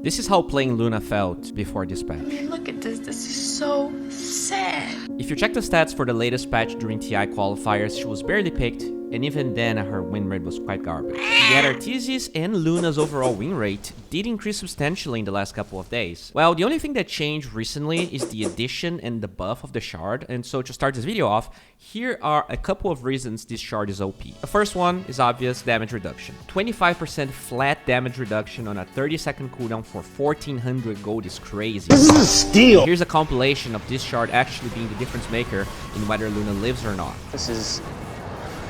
This is how playing Luna felt before this patch. I mean, look at this. This is so sad. If you check the stats for the latest patch during TI qualifiers, she was barely picked, and even then her win rate was quite garbage. Yet Arteezy's and Luna's overall win rate did increase substantially in the last couple of days. Well, the only thing that changed recently is the addition and the buff of the shard, and so to start this video off, here are a couple of reasons this shard is OP. The first one is obvious: damage reduction. 25% flat damage reduction on a 30-second cooldown for 1400 gold is crazy. This is a steal! Here's a compilation of this shard actually being the difference maker in whether Luna lives or not. This is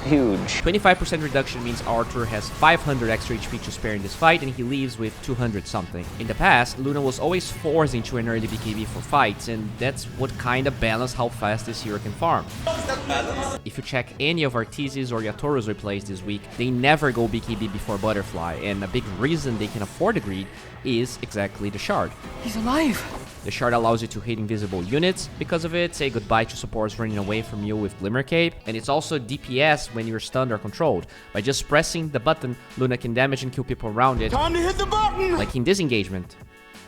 huge. 25% reduction means Arthur has 500 extra HP to spare in this fight, and he leaves with 200 something. In the past, Luna was always forced into an early BKB for fights, and that's what kinda balanced how fast this hero can farm. If you check any of Arteezy's or Yatoro's replays this week, they never go BKB before Butterfly, and a big reason they can afford the greed is exactly the shard. He's alive. The shard allows you to hit invisible units. Because of it, say goodbye to supports running away from you with Glimmer Cape, and it's also DPS when you're stunned or controlled. By just pressing the button, Luna can damage and kill people around it. Time to hit the button! Like in this engagement.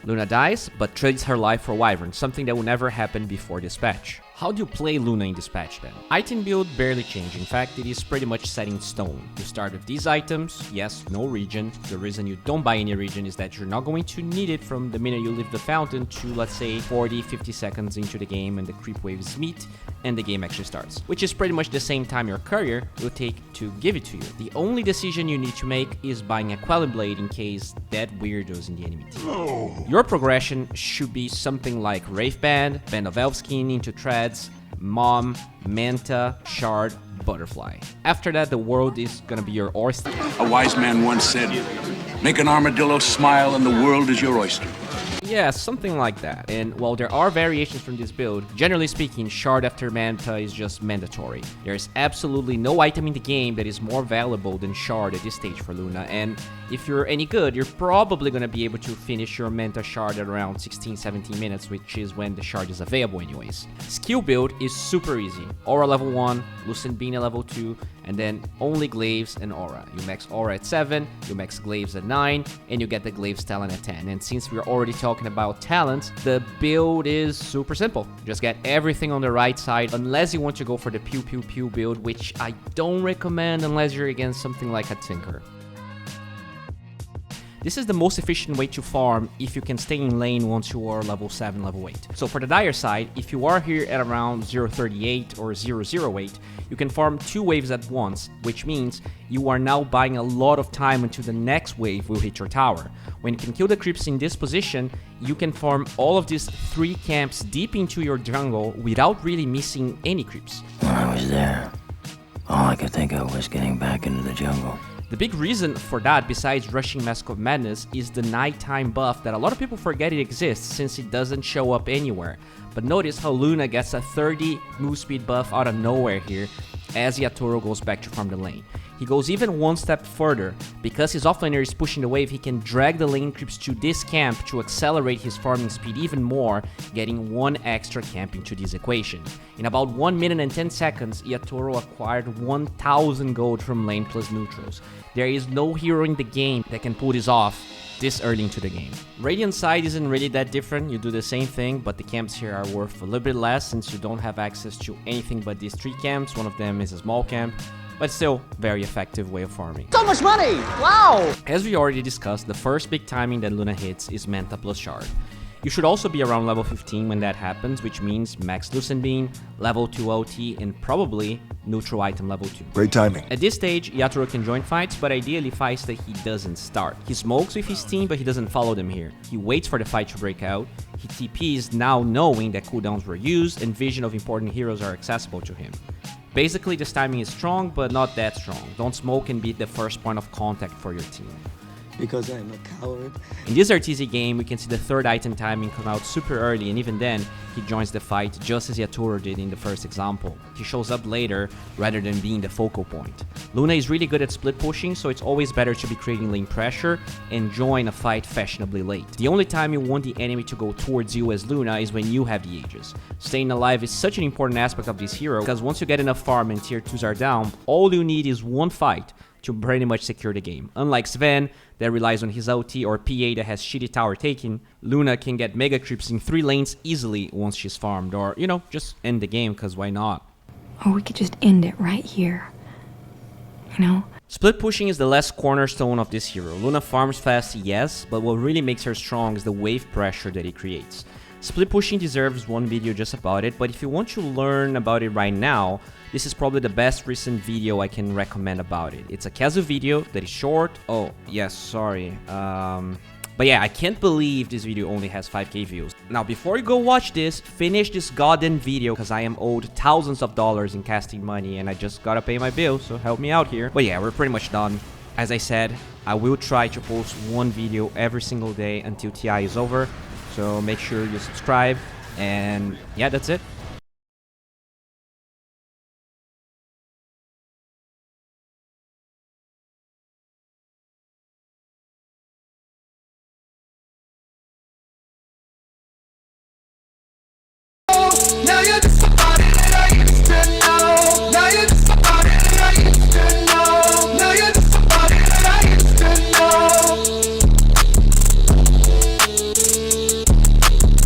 Luna dies, but trades her life for Wyvern, something that will never happen before this patch. How do you play Luna in this patch then? Item build barely changed. In fact, it is pretty much set in stone. You start with these items. Yes, no regen. The reason you don't buy any regen is that you're not going to need it from the minute you leave the fountain to, let's say, 40-50 seconds into the game and the creep waves meet and the game actually starts, which is pretty much the same time your courier will take to give it to you. The only decision you need to make is buying a Quelling Blade in case that weirdo's in the enemy team. Your progression should be something like Wraith Band, Band of Elfskin into Treads, Mom, Manta, Shard, Butterfly. After that, the world is gonna be your oyster. A wise man once said, "Make an armadillo smile and the world is your oyster." Yeah, something like that. And while there are variations from this build, generally speaking, Shard after Manta is just mandatory. There's absolutely no item in the game that is more valuable than Shard at this stage for Luna, and if you're any good, you're probably gonna be able to finish your Manta Shard at around 16-17 minutes, which is when the Shard is available anyways. Skill build is super easy. Aura level 1, Lucent Bean at level 2, and then only Glaives and Aura. You max Aura at 7, you max Glaives at 9, and you get the Glaives talent at 10. And since we're already talking about talents, the build is super simple. Just get everything on the right side, unless you want to go for the pew pew pew build, which I don't recommend unless you're against something like a Tinker. This is the most efficient way to farm if you can stay in lane once you are level 7, level 8. So for the Dire side, if you are here at around 0.38 or 0.08, you can farm 2 waves at once, which means you are now buying a lot of time until the next wave will hit your tower. When you can kill the creeps in this position, you can farm all of these 3 camps deep into your jungle without really missing any creeps. When I was there, all I could think of was getting back into the jungle. The big reason for that, besides rushing Mask of Madness, is the nighttime buff that a lot of people forget it exists since it doesn't show up anywhere. But notice how Luna gets a 30 move speed buff out of nowhere here as Yatoro goes back to farm the lane. He goes even one step further. Because his offlaner is pushing the wave, he can drag the lane creeps to this camp to accelerate his farming speed even more, getting 1 extra camp into this equation. In about 1 minute and 10 seconds, Yatoro acquired 1000 gold from lane plus neutrals. There is no hero in the game that can pull this off this early into the game. Radiant side isn't really that different. You do the same thing, but the camps here are worth a little bit less since you don't have access to anything but these 3 camps. One of them is a small camp, but still very effective way of farming. So much money! Wow! As we already discussed, the first big timing that Luna hits is Manta plus Shard. You should also be around level 15 when that happens, which means max Lucent Bean, level 2 OT, and probably neutral item level 2. Great timing. At this stage, Yatoro can join fights, but ideally fights that he doesn't start. He smokes with his team, but he doesn't follow them here. He waits for the fight to break out. He TPs now knowing that cooldowns were used and vision of important heroes are accessible to him. Basically, this timing is strong, but not that strong. Don't smoke and be the first point of contact for your team. Because I'm a coward. In this RTZ game, we can see the 3rd item timing come out super early, and even then, he joins the fight just as Yatoro did in the first example. He shows up later rather than being the focal point. Luna is really good at split pushing, so it's always better to be creating lane pressure and join a fight fashionably late. The only time you want the enemy to go towards you as Luna is when you have the Aegis. Staying alive is such an important aspect of this hero, because once you get enough farm and tier 2s are down, all you need is one fight to pretty much secure the game. Unlike Sven, that relies on his ulti, or PA that has shitty tower taking, Luna can get mega creeps in 3 lanes easily once she's farmed, or, you know, just end the game, because why not? Or we could just end it right here. You know? Split pushing is the last cornerstone of this hero. Luna farms fast, yes, but what really makes her strong is the wave pressure that it creates. Split pushing deserves one video just about it, but if you want to learn about it right now, this is probably the best recent video I can recommend about it. It's a casual video that is short. Oh, yes, sorry. But yeah, I can't believe this video only has 5k views. Now, before you go watch this, finish this goddamn video, because I am owed thousands of dollars in casting money and I just gotta pay my bills, so help me out here. But yeah, we're pretty much done. As I said, I will try to post one video every single day until TI is over, so make sure you subscribe, and yeah, that's it.